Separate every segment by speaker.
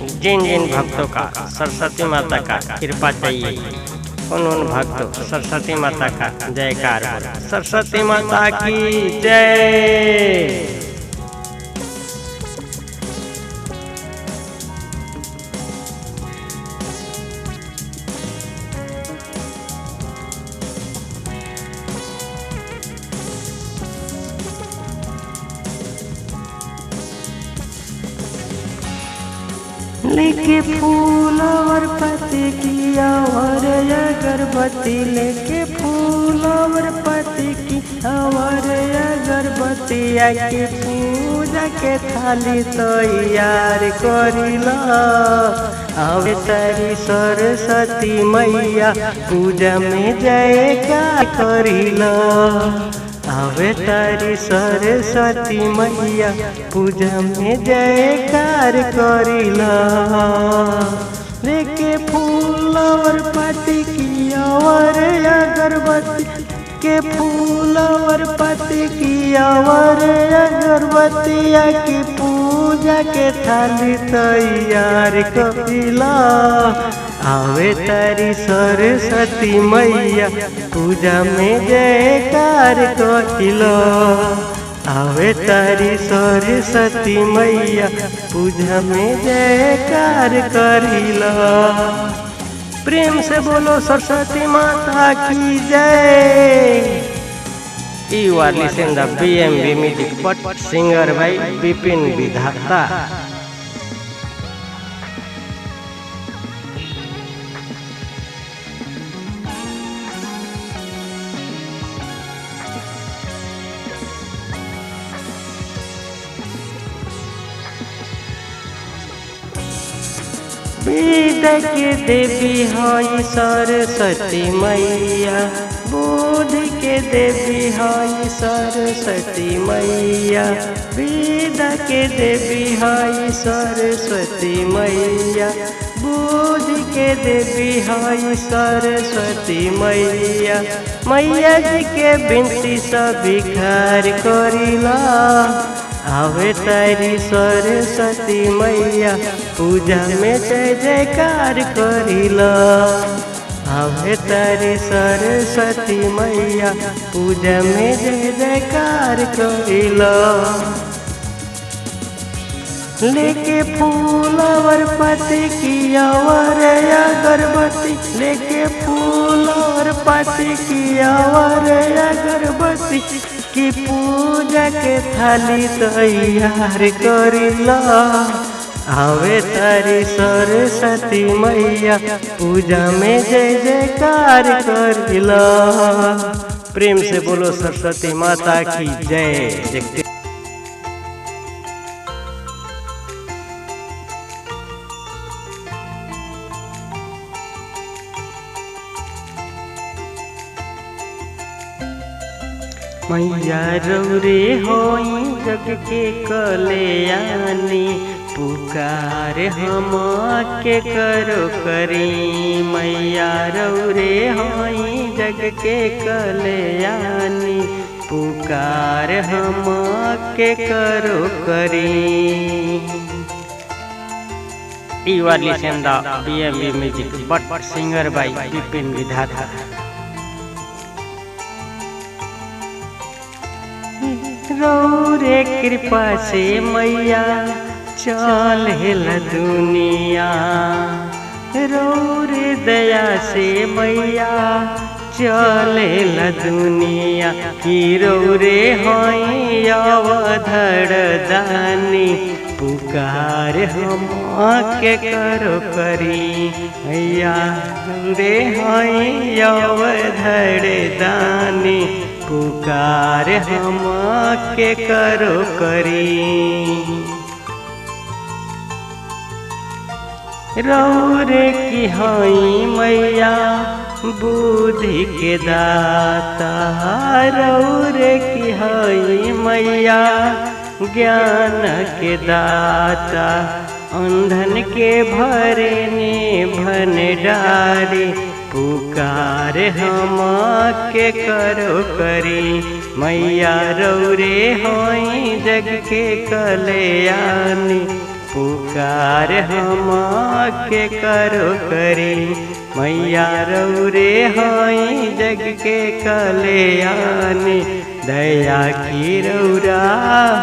Speaker 1: जिन जिन भक्तों का सरस्वती माता का कृपा चाहिए उन भक्तों सरस्वती माता का जयकार बोलो। सरस्वती माता की जय। लेके फूल और पत्ती किया और अगरबत्ती, लेके फूल और पत्ती की और अगरबत्ती आके पूजा के थाली तैयार करिला। आवे तारी सरस्वती मैया पूजा में जयकार करिला। आवे तारी सरस्वती मैया पूजा में जयकार करिला। लेके फूल और पत्ती की और अगरबत्ती के फूल और पत्ती की और अगरबत्ती की पूजा के थाली तैयार करिला। आवे तारी सरस्वती मैया पूजा में जयकार करिला। आवे तारी सरस्वती मैया पूजा में जयकार करिला। प्रेम से बोलो सरस्वती माता की जय। You are listening the BMB music, but singer by Bipin Vidhata। विद्या के देवी हई सरस्वती मैया, बुद्धि के देवी हई सरस्वती मैया। विद्या के देवी हई सरस्वती मैया, बुद्धि के देवी हई सरस्वती मैया। मैया जी के बिनती स्वीकार करिला। आवे तारी सरस्वती मैया पूजा में जय जयकार करिला। आवे तारी सरस्वती मैया पूजा में जय जयकार करिला। लेके फूल और पत्ती की और अगरबत्ती, लेके फूल और पत्ती की और अगरबत्ती की पूजा के थाली तैयार करिला। आवे तारी सरस्वती मैया पूजा में जय जयकार करिला। प्रेम से बोलो सरस्वती माता की जय। मैया रौरे होई जग के कल्याणी, पुकार हम के करो करी। मैया रौरे होई जग के कल्याणी, पुकार हम के करो करी। You are listening the BMB music, but singer by Bipin Vidhata। रौरे कृपा से मैया चलेला दुनिया, रौरे दया से मैया चलेला दुनिया। कि रौरे हई अवधर दानी, पुकार हम के करो करी। मैया रौरे हई अवधर दानी, पुकार हम के करो करी। रौरे की हई मैया बुद्धि के दाता, रौरे की हई मैया ज्ञान के दाता। अंधन के भरने भंडारी, पुकार हम के करो करी। मैया रौरे होई जग के कल्याणी, पुकार पुकार हम के करो करी, मैया रौरे हई जग के कल्याणी, दया की रौरा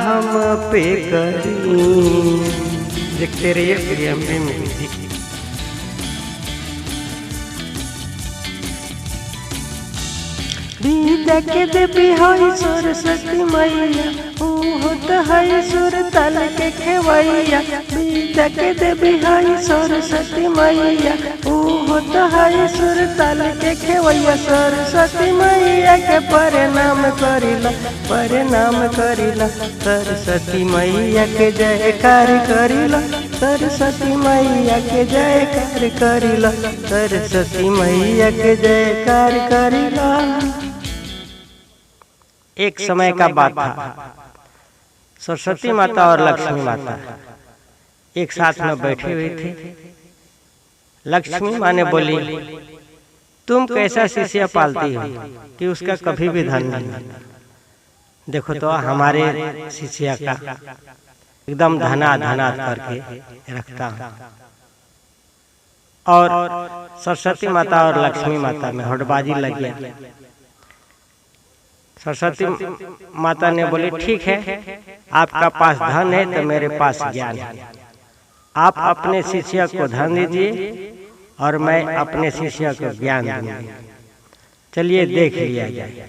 Speaker 1: हम पे करी। देखते रहिए प्रियम्बी म्यूजिक। विद्या के देवी हई सरस्वती मैया, होत है सुर ताल के खेवैया। विद्या के देवी हई सरस्वती मैया, होत है सुर ताल के खेवैया। सरस्वती मैया के प्रणाम करिला, प्रणाम करिला। सरस्वती मैया के जयकार करिला, सरस्वती मैया के जयकार करिला, सरस्वती मैया के जयकार करिला। एक समय का बात था, सरस्वती माता और लक्ष्मी माता एक साथ में बैठे हुए थे। लक्ष्मी माँ ने बोली, तुम कैसा शिष्य पालती हो कि उसका कभी भी धन नहीं। देखो तो हमारे शिष्य का एकदम धना धना करके रखता हूँ। और सरस्वती माता और लक्ष्मी माता में होड़बाजी लग गया। सरस्वती माता ने बोली, ठीक है, आपका पास धन है तो मेरे पास ज्ञान है। आप अपने शिष्य को धन दीजिए और मैं अपने शिष्य को ज्ञान दूंगी। चलिए देख लिया जाए।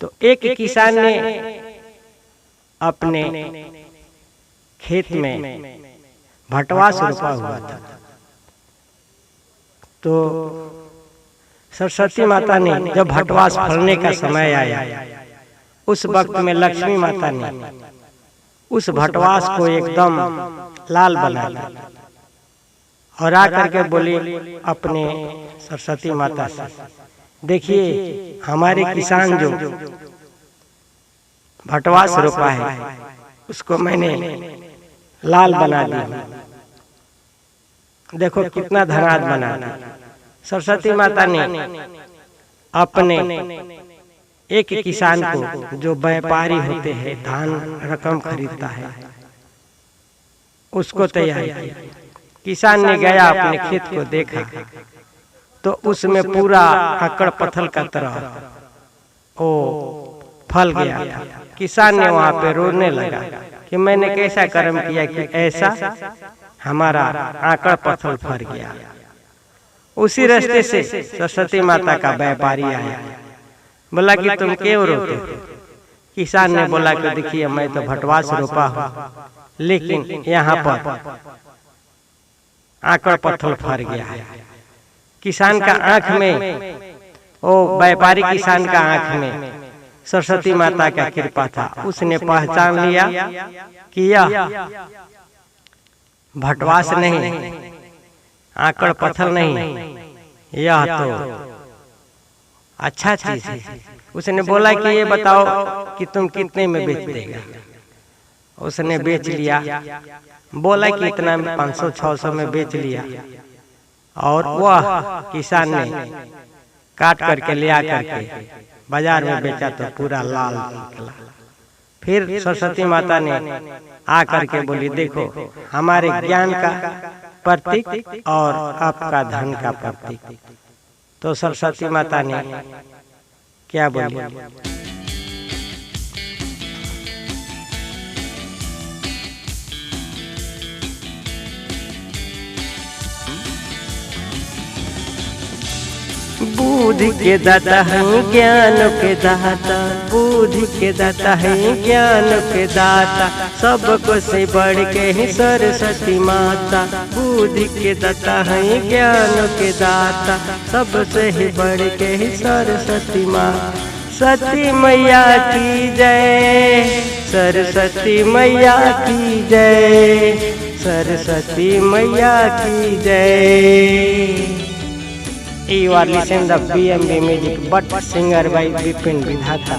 Speaker 1: तो एक किसान ने अपने खेत में भटवास रोपा हुआ था। तो सरस्वती माता ने जब भटवास फलने का समय आया, उस वक्त में लक्ष्मी माता ने उस भटवास को एकदम लाल बना दिया और आकर के बोली अपने सरस्वती माता से, देखिए हमारे किसान जो भटवास रोपा है उसको मैंने लाल बना दिया, देखो कितना धनाढ्य बना दिया। सरस्वती माता ने अपने एक किसान को, जो व्यापारी होते हैं, धान रकम खरीदता है, उसको तैयार किया। किसान ने गया अपने खेत को देखा तो उसमें पूरा आकड़ पत्थर का तरह ओ फल गया था। किसान ने वहां पे रोने लगा कि मैंने कैसा कर्म किया कि ऐसा हमारा आकड़ पत्थर फल गया। उसी रास्ते से सरस्वती माता का व्यापारी आया, बोला कि तुम क्यों रोते हो? किसान ने बोला कि देखिए मैं तो भटवास रोपा हूँ, लेकिन यहाँ पर आकड़ पत्थर फर गया है। किसान का आंख में, ओ व्यापारी किसान का आंख में सरस्वती माता का कृपा था। उसने पहचान लिया कि यह भटवास नहीं, आकड़ पत्थर नहीं, यह तो अच्छा चीज है। उसने बोला कि ये बताओ कि तुम कितने में बेच देगा? उसने बेच लिया, बोला कि इतना 500-600 में बेच लिया। और वह किसान ने काट करके ले आकर के बाजार में बेचा तो पूरा लाल निकला। फिर सरस्वती माता ने आकर के बोली, देखो हमारे ज्ञान का प्रतीक और आपका धन का प्रतीक। तो सरस्वती माता ने क्या बोली? बुद्धि के दाता है ज्ञान के दाता, बुद्धि के दाता है ज्ञान के दाता, सबको से बढ़ के ही सरस्वती माता। बुद्धि के दाता है ज्ञान के दाता, सबसे ही बढ़ के ही सरस्वती माँ। सती मैया की जय, सरस्वती मैया की जय, सरस्वती मैया की जय। You are listening the BMB music, but singer by Bipin Vidhata.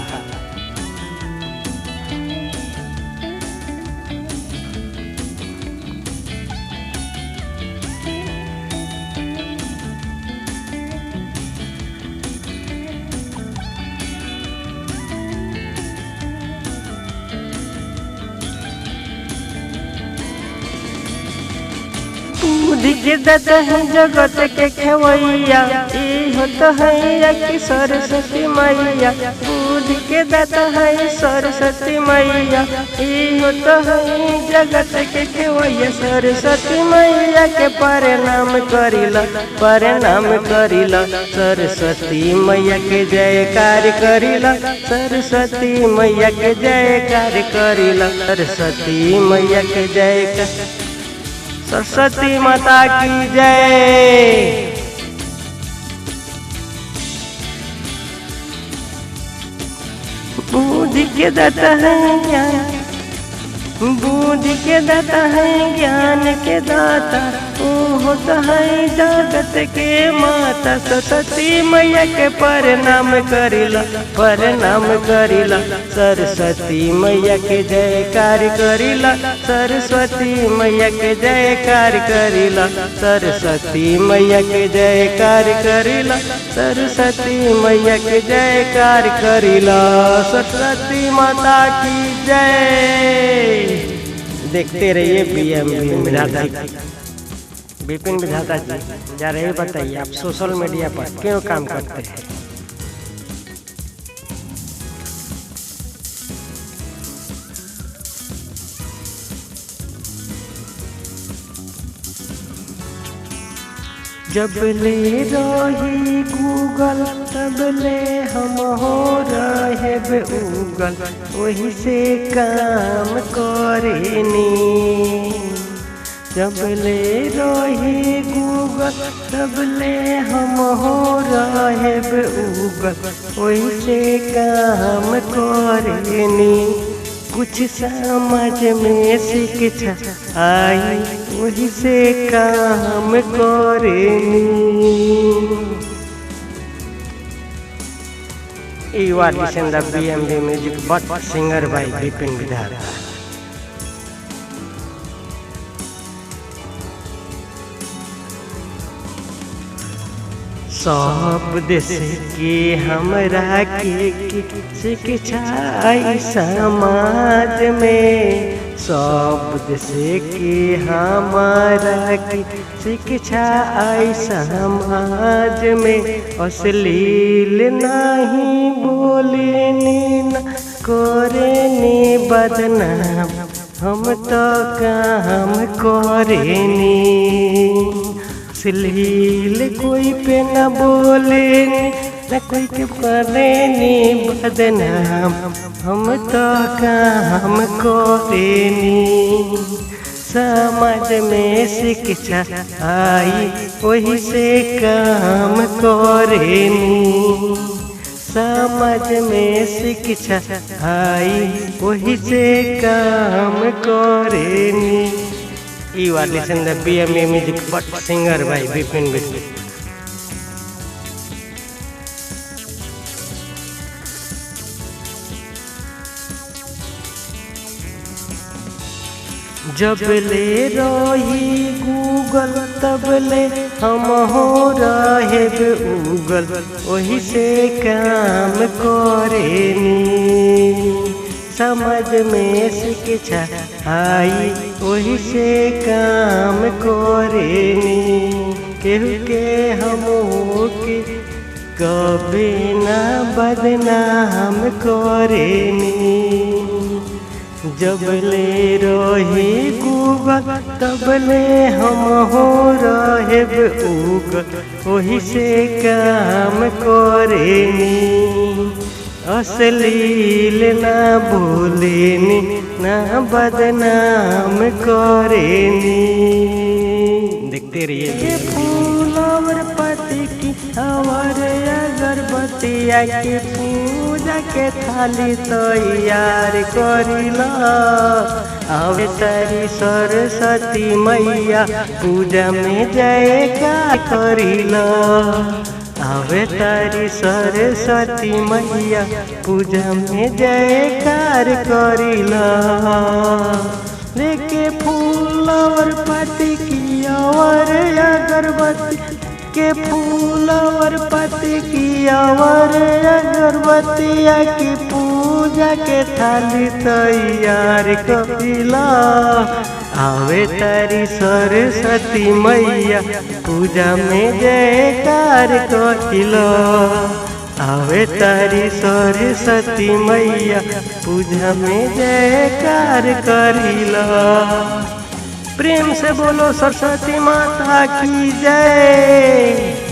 Speaker 1: बुद्धि के दाता है जगत के खेवैया, ई होता है या कि सरस्वती मैया। बुद्धि के दाता है सरस्वती मैया, ई होता है जगत के खेवैया। सरस्वती मैया के प्रणाम करिला, प्रणाम करिला। सरस्वती मैया के जयकार करिला, सरस्वती मैया के जयकार करिला। सरस्वती मैया के जयकार, सरस्वती माता की जय। बुद्धि के दाता है ज्ञान, बुद्धि के दाता है ज्ञान के दाता, ओ होता है जगत के माता। सरस्वती मैया के प्रणाम करिला, प्रणाम करिला। सरस्वती मैया के जयकार करिला, सरस्वती मैया के जयकार करिला। सरस्वती मैया के जयकार करिला, सरस्वती मैया के जयकार करिला। सरस्वती माता की जय। देखते रहिए विधाता विपिन विधाता जी। जा रहे बताइए आप सोशल मीडिया पर क्यों काम करते हैं? जब ले रही गूगल तब ले हम हो रहे उगल, वही से काम करेनी। जब ले रही गूगल तब ले हम हो रहे उगल, वही से काम करेनी। कुछ समझ में शिक्षा आई, वही से काम करेनी। You are listening to BMB Music, but singer by Bipin Vidhata. सब देश के हमरा के शिक्षा समाज में, सब देश के हमारा की शिक्षा आई समाज में। अश्लील नहीं बोलेनी न करेनी बदनाम, हम तो काम करेनी। अश्लील कोई पे न बोलेनी न कोई के करेनी बदनाम, हम तो काम करेनी। समाज में शिक्षा आई, वही से काम करेनी। समाज में शिक्षा आई, वही से काम करेनी। You are listening to BMA Music, but singer by Bipin Vidhata. जब ले रही गूगल तब ले हम हो रहे उगल, वही से काम करेनी। समझ में शिक्षा आई, वही से काम करेनी। केहू के हम के कभी ना बदनाम करेनी। जब ले रही गूगल तब ले हम हो रहे उगल, वही से काम करेनी। अश्लील ना बोलेनी ना बदनाम करेनी। देखते रहिए। फूल और पत्ती की और अगरबत्तिया के पूजा के थाली तैयार करिला। आवे तारी सरस्वती मैया पूजा में जयकार करिला। आवे तारी सरस्वती मैया पूजा में जयकार करिला। लेके फूल और पत्ती की और अगरबत्ती के फूल और पत्ती की और अगरबत्तिया की पूजा के थाली तैयार करिला। आवे तारी सरस्वती मैया पूजा में जयकार कहिलो। आवे तारी सरस्वती मैया पूजा में जयकार करिलो। प्रेम से बोलो सरस्वती माता की जय।